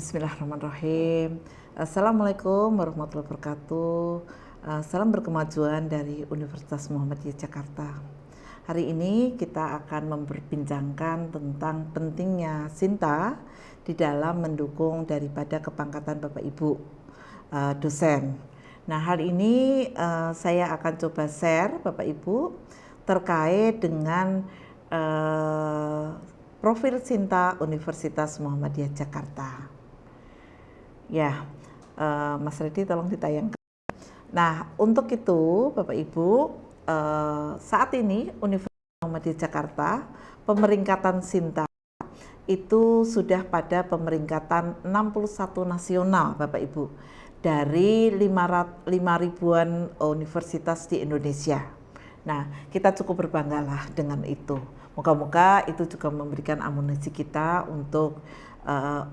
Bismillahirrahmanirrahim. Assalamualaikum warahmatullahi wabarakatuh. Salam berkemajuan dari Universitas Muhammadiyah Jakarta. Hari ini kita akan memperbincangkan tentang pentingnya Sinta di dalam mendukung daripada kepangkatan Bapak Ibu dosen. Nah, hal ini saya akan coba share Bapak Ibu terkait dengan profil Sinta Universitas Muhammadiyah Jakarta. Ya, Mas Redi tolong ditayangkan. Nah, untuk itu Bapak Ibu, saat ini Universitas Muhammadiyah Jakarta, pemeringkatan Sinta itu sudah pada pemeringkatan 61 nasional Bapak Ibu, dari 5.000-an universitas di Indonesia. Nah, kita cukup berbanggalah dengan itu. Moga-moga itu juga memberikan amunisi kita untuk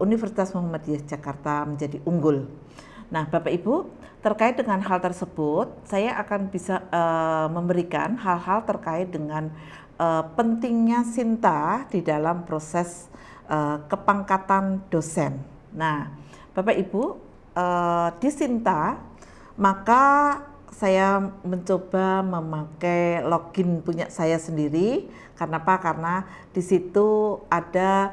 Universitas Muhammadiyah Jakarta menjadi unggul. Nah, Bapak Ibu, terkait dengan hal tersebut, saya akan bisa memberikan hal-hal terkait dengan pentingnya Sinta di dalam proses kepangkatan dosen. Nah, Bapak Ibu, di Sinta, maka saya mencoba memakai login punya saya sendiri. Kenapa? Karena di situ ada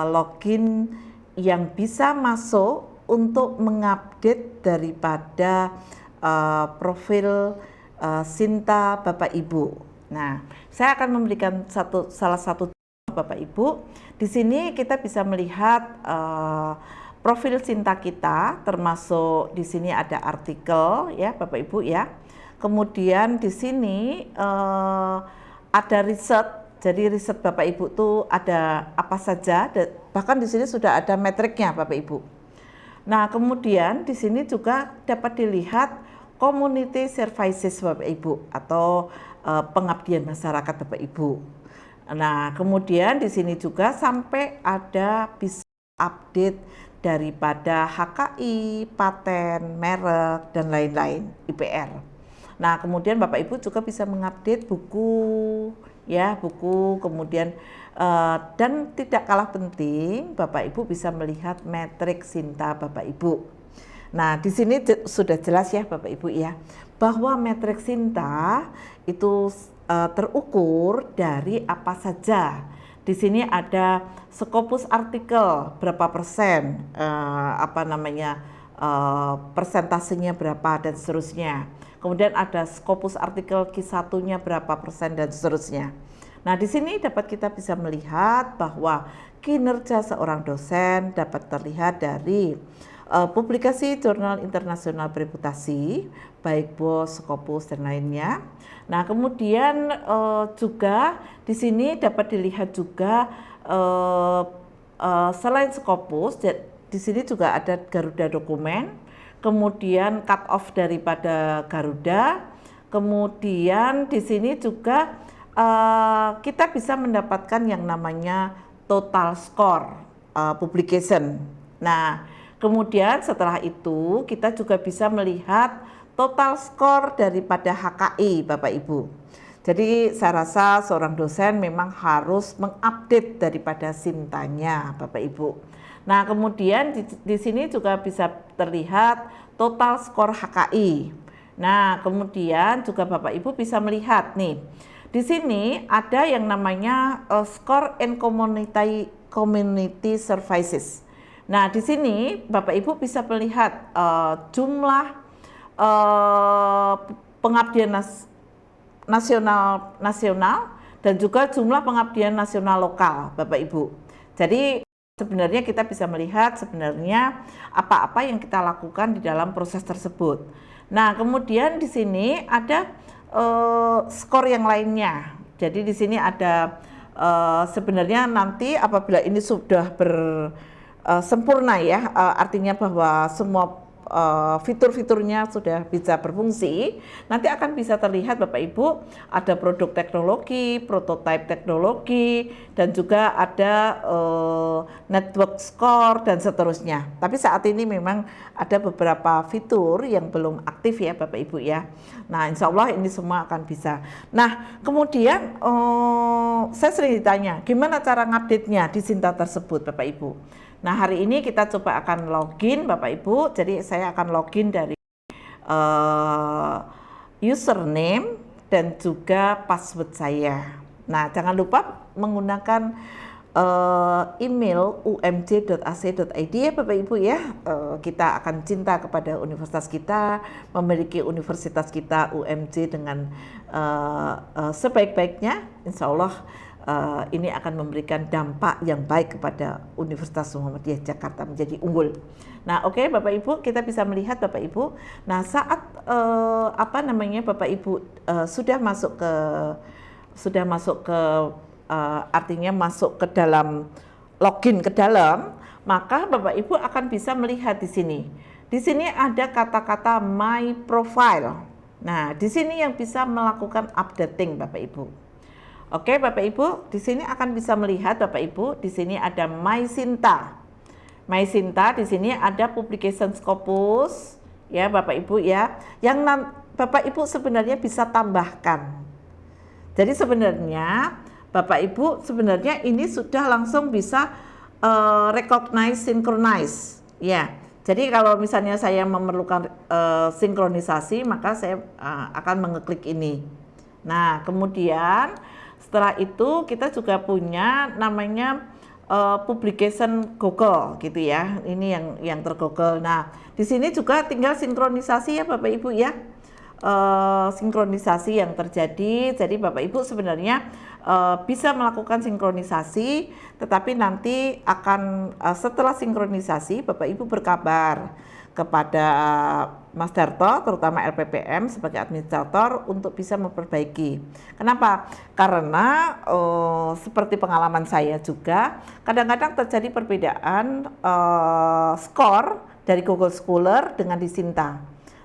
login yang bisa masuk untuk mengupdate daripada profil Sinta Bapak Ibu. Nah, saya akan memberikan salah satu Bapak Ibu. Di sini kita bisa melihat profil Sinta kita, termasuk di sini ada artikel ya Bapak Ibu ya. Kemudian di sini ada riset. Jadi riset Bapak Ibu tuh ada apa saja, bahkan di sini sudah ada metriknya Bapak Ibu. Nah, kemudian di sini juga dapat dilihat community services Bapak Ibu atau pengabdian masyarakat Bapak Ibu. Nah, kemudian di sini juga sampai ada bisa update daripada HKI, paten, merek, dan lain-lain, IPR. Nah, kemudian Bapak Ibu juga bisa mengupdate buku, ya, buku, kemudian dan tidak kalah penting, Bapak Ibu bisa melihat metrik Sinta Bapak Ibu. Nah, di sini sudah jelas ya Bapak Ibu ya, bahwa metrik Sinta itu terukur dari apa saja. Di sini ada Scopus artikel berapa persen, persentasenya berapa dan seterusnya. Kemudian ada Scopus artikel Q1-nya berapa persen dan seterusnya. Nah, di sini dapat kita bisa melihat bahwa kinerja seorang dosen dapat terlihat dari publikasi jurnal internasional bereputasi, baik BOS, Scopus dan lainnya. Nah, kemudian juga di sini dapat dilihat juga selain Scopus, di sini juga ada Garuda dokumen, kemudian cut off daripada Garuda, kemudian di sini juga kita bisa mendapatkan yang namanya total score publication. Nah, kemudian setelah itu kita juga bisa melihat total skor daripada HKI Bapak Ibu. Jadi saya rasa seorang dosen memang harus mengupdate daripada Sintanya Bapak Ibu. Nah, kemudian di sini juga bisa terlihat total skor HKI. Nah, kemudian juga Bapak Ibu bisa melihat nih, di sini ada yang namanya score and community services. Nah, di sini Bapak Ibu bisa melihat jumlah pengabdian nasional dan juga jumlah pengabdian nasional lokal Bapak Ibu. Jadi sebenarnya kita bisa melihat sebenarnya apa-apa yang kita lakukan di dalam proses tersebut. Nah, kemudian di sini ada skor yang lainnya. Jadi di sini ada sebenarnya nanti apabila ini sudah sempurna ya, artinya bahwa semua fitur-fiturnya sudah bisa berfungsi, nanti akan bisa terlihat Bapak Ibu ada produk teknologi, prototype teknologi, dan juga ada network score dan seterusnya. Tapi saat ini memang ada beberapa fitur yang belum aktif ya Bapak Ibu ya. Nah, insya Allah ini semua akan bisa. Nah, kemudian saya sering ditanya, gimana cara ngupdate-nya di Sinta tersebut Bapak Ibu? Nah, hari ini kita coba akan login Bapak Ibu. Jadi saya akan login dari username dan juga password saya. Nah, jangan lupa menggunakan email umj.ac.id ya Bapak Ibu ya. Kita akan cinta kepada universitas kita, memiliki universitas kita UMJ dengan sebaik-baiknya. Insya Allah ini akan memberikan dampak yang baik kepada Universitas Muhammadiyah Jakarta menjadi unggul. Nah, oke Bapak Ibu, kita bisa melihat Bapak Ibu. Nah, saat Bapak Ibu sudah masuk ke artinya masuk ke dalam login ke dalam, maka Bapak Ibu akan bisa melihat di sini. Di sini ada kata-kata my profile. Nah, di sini yang bisa melakukan updating Bapak Ibu. Oke Bapak Ibu, di sini akan bisa melihat Bapak Ibu, di sini ada My Sinta. My Sinta di sini ada publication Scopus ya Bapak Ibu ya. Yang Bapak Ibu sebenarnya bisa tambahkan. Jadi sebenarnya Bapak Ibu sebenarnya ini sudah langsung bisa recognize, synchronize ya. Jadi kalau misalnya saya memerlukan sinkronisasi, maka saya akan mengeklik ini. Nah, kemudian setelah itu kita juga punya namanya publication Google gitu ya. Ini yang tergoogle. Nah, di sini juga tinggal sinkronisasi ya Bapak Ibu ya. Sinkronisasi yang terjadi. Jadi Bapak Ibu sebenarnya bisa melakukan sinkronisasi, tetapi nanti akan setelah sinkronisasi Bapak Ibu berkabar kepada Mas Darto, terutama LPPM sebagai administrator untuk bisa memperbaiki. Kenapa? Karena seperti pengalaman saya juga, kadang-kadang terjadi perbedaan skor dari Google Scholar dengan di Sinta.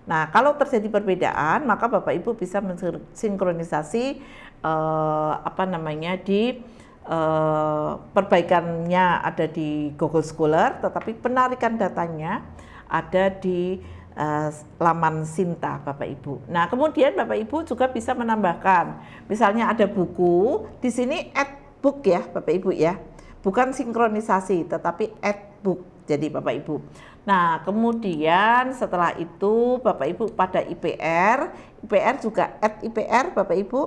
Nah, kalau terjadi perbedaan, maka Bapak Ibu bisa mensinkronisasi di perbaikannya ada di Google Scholar, tetapi penarikan datanya ada di laman Sinta Bapak Ibu. Nah, kemudian Bapak Ibu juga bisa menambahkan, misalnya ada buku, di sini add book ya Bapak Ibu ya. Bukan sinkronisasi, tetapi add book. Jadi Bapak Ibu. Nah, kemudian setelah itu Bapak Ibu pada IPR juga add IPR Bapak Ibu.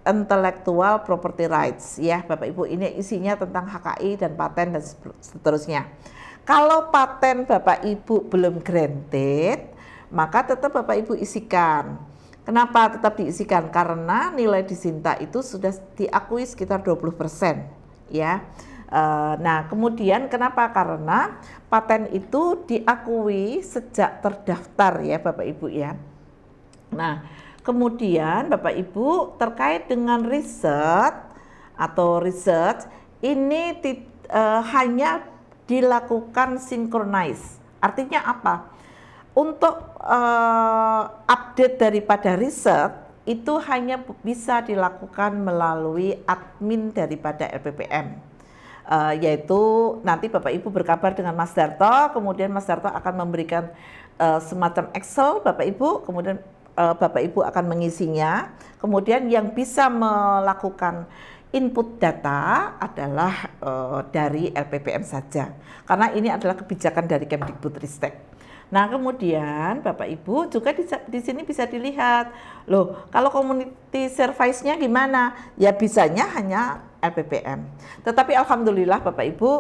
Intellectual Property Rights ya Bapak Ibu, ini isinya tentang HKI dan paten dan seterusnya. Kalau paten Bapak Ibu belum granted, maka tetap Bapak Ibu isikan. Kenapa tetap diisikan? Karena nilai di Sinta itu sudah diakui sekitar 20% ya. Nah, kemudian kenapa? Karena paten itu diakui sejak terdaftar ya Bapak Ibu ya. Nah, kemudian Bapak Ibu terkait dengan research ini hanya dilakukan synchronize. Artinya apa? Untuk update daripada research itu hanya bisa dilakukan melalui admin daripada LPPM. Yaitu nanti Bapak Ibu berkabar dengan Mas Darto, kemudian Mas Darto akan memberikan semacam Excel Bapak Ibu, kemudian Bapak Ibu akan mengisinya, kemudian yang bisa melakukan input data adalah dari LPPM saja, karena ini adalah kebijakan dari Kemdikbudristek. Nah, kemudian Bapak Ibu juga di sini bisa dilihat, loh kalau community service-nya gimana? Ya bisanya hanya LPPM. Tetapi alhamdulillah Bapak Ibu,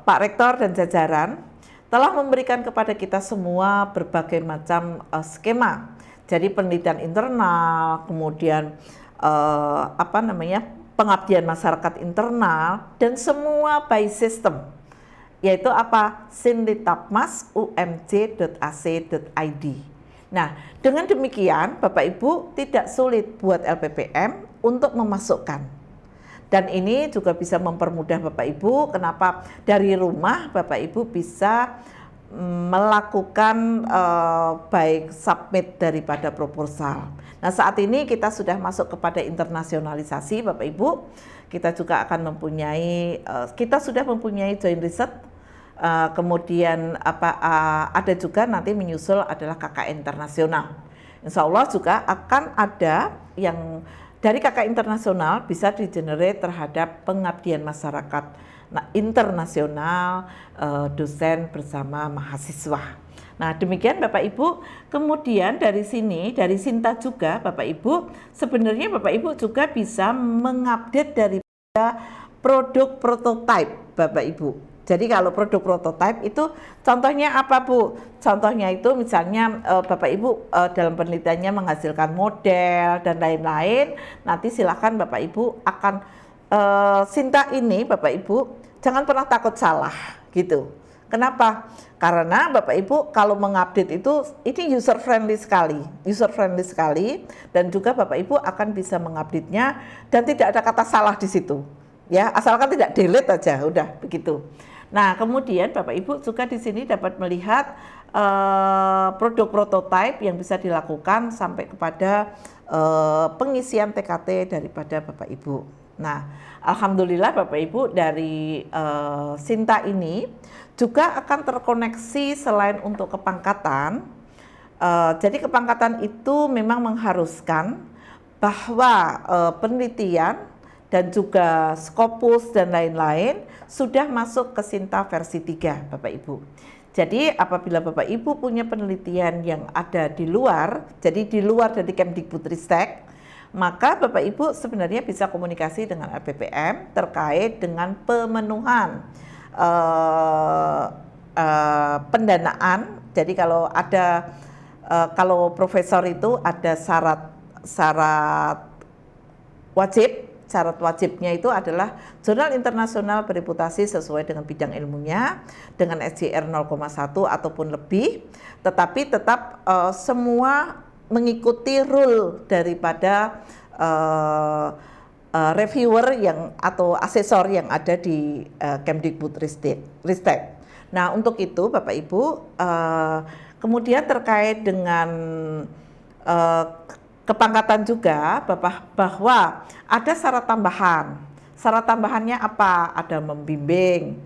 Pak Rektor dan jajaran telah memberikan kepada kita semua berbagai macam skema. Jadi penelitian internal, kemudian pengabdian masyarakat internal, dan semua by system, yaitu apa? Sinlitapmas umj.ac.id. Nah, dengan demikian Bapak Ibu tidak sulit buat LPPM untuk memasukkan. Dan ini juga bisa mempermudah Bapak Ibu, kenapa dari rumah Bapak Ibu bisa melakukan baik submit daripada proposal. Nah, saat ini kita sudah masuk kepada internasionalisasi Bapak Ibu. Kita juga akan mempunyai, kita sudah mempunyai joint research, kemudian ada juga nanti menyusul adalah KKN internasional. Insya Allah juga akan ada yang dari KK internasional bisa di-generate terhadap pengabdian masyarakat internasional, dosen bersama mahasiswa. Nah, demikian Bapak Ibu. Kemudian dari sini, dari Sinta juga Bapak Ibu, sebenarnya Bapak Ibu juga bisa mengupdate daripada produk prototype Bapak Ibu. Jadi kalau produk prototype itu contohnya apa Bu? Contohnya itu misalnya Bapak Ibu dalam penelitiannya menghasilkan model dan lain-lain. Nanti silakan Bapak Ibu akan Sinta ini Bapak Ibu jangan pernah takut salah gitu. Kenapa? Karena Bapak Ibu kalau mengupdate itu ini user friendly sekali dan juga Bapak Ibu akan bisa mengupdate-nya dan tidak ada kata salah di situ. Ya, asalkan tidak delete aja, udah begitu. Nah, kemudian Bapak Ibu juga di sini dapat melihat produk prototype yang bisa dilakukan sampai kepada pengisian TKT daripada Bapak Ibu. Nah, alhamdulillah Bapak Ibu dari Sinta ini juga akan terkoneksi selain untuk kepangkatan. Jadi kepangkatan itu memang mengharuskan bahwa penelitian dan juga Scopus dan lain-lain sudah masuk ke Sinta versi 3 Bapak Ibu. Jadi apabila Bapak Ibu punya penelitian yang ada di luar, jadi di luar dari Kemdikbudristek, maka Bapak Ibu sebenarnya bisa komunikasi dengan LPPM terkait dengan pemenuhan pendanaan. Jadi kalau ada kalau profesor itu ada syarat wajibnya itu adalah jurnal internasional bereputasi sesuai dengan bidang ilmunya dengan SJR 0,1 ataupun lebih, tetapi tetap semua mengikuti rule daripada reviewer yang atau asesor yang ada di Kemdikbudristek. Nah, untuk itu Bapak Ibu, kemudian terkait dengan kepangkatan juga bahwa ada syarat tambahan. Syarat tambahannya apa? Ada membimbing,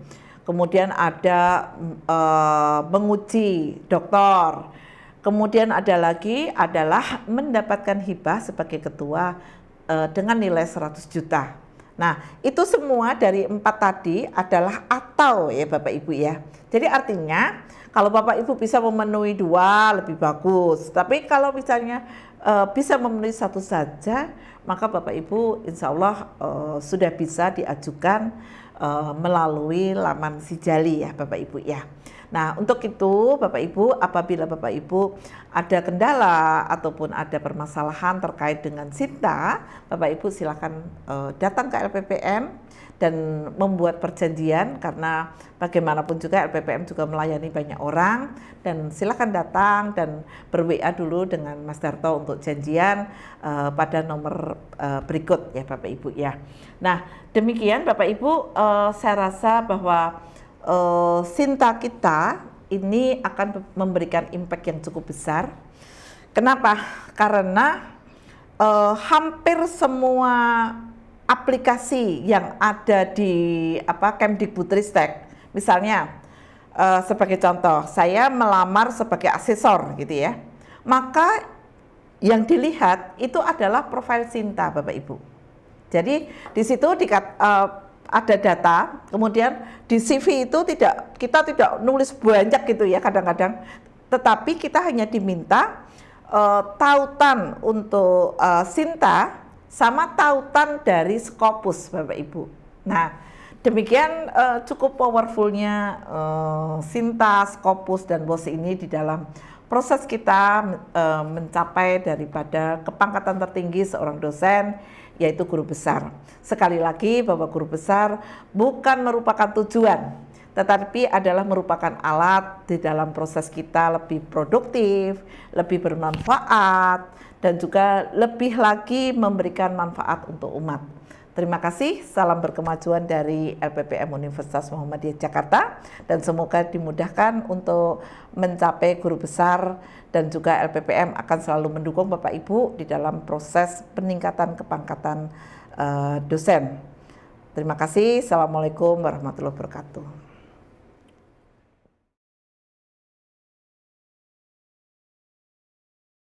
kemudian ada menguji doktor, kemudian ada lagi adalah mendapatkan hibah sebagai ketua dengan nilai 100 juta. Nah, itu semua dari 4 tadi adalah atau ya Bapak Ibu ya. Jadi artinya kalau Bapak Ibu bisa memenuhi 2 lebih bagus. Tapi kalau misalnya bisa memenuhi 1 saja, maka Bapak Ibu insya Allah sudah bisa diajukan melalui laman Sijali ya Bapak Ibu ya. Nah, untuk itu Bapak Ibu, apabila Bapak Ibu ada kendala ataupun ada permasalahan terkait dengan Sinta, Bapak Ibu silakan datang ke LPPM dan membuat perjanjian, karena bagaimanapun juga LPPM juga melayani banyak orang, dan silakan datang dan ber-WA dulu dengan Mas Darto untuk janjian pada nomor berikut ya Bapak Ibu ya. Nah, demikian Bapak Ibu, saya rasa bahwa Sinta kita ini akan memberikan impact yang cukup besar. Kenapa? Karena hampir semua aplikasi yang ada di Kemdikbudristek, misalnya sebagai contoh, saya melamar sebagai asesor gitu ya, maka yang dilihat itu adalah profil Sinta Bapak Ibu. Jadi di situ ada data, kemudian di CV itu kita tidak nulis banyak gitu ya kadang-kadang, tetapi kita hanya diminta tautan untuk Sinta sama tautan dari Scopus Bapak Ibu. Nah, demikian cukup powerfulnya Sinta, Scopus, dan BOS ini di dalam proses kita mencapai daripada kepangkatan tertinggi seorang dosen, yaitu guru besar. Sekali lagi bahwa guru besar bukan merupakan tujuan, tetapi adalah merupakan alat di dalam proses kita lebih produktif, lebih bermanfaat, dan juga lebih lagi memberikan manfaat untuk umat. Terima kasih, salam berkemajuan dari LPPM Universitas Muhammadiyah Jakarta, dan semoga dimudahkan untuk mencapai guru besar, dan juga LPPM akan selalu mendukung Bapak Ibu di dalam proses peningkatan kepangkatan dosen. Terima kasih, Assalamualaikum warahmatullahi wabarakatuh.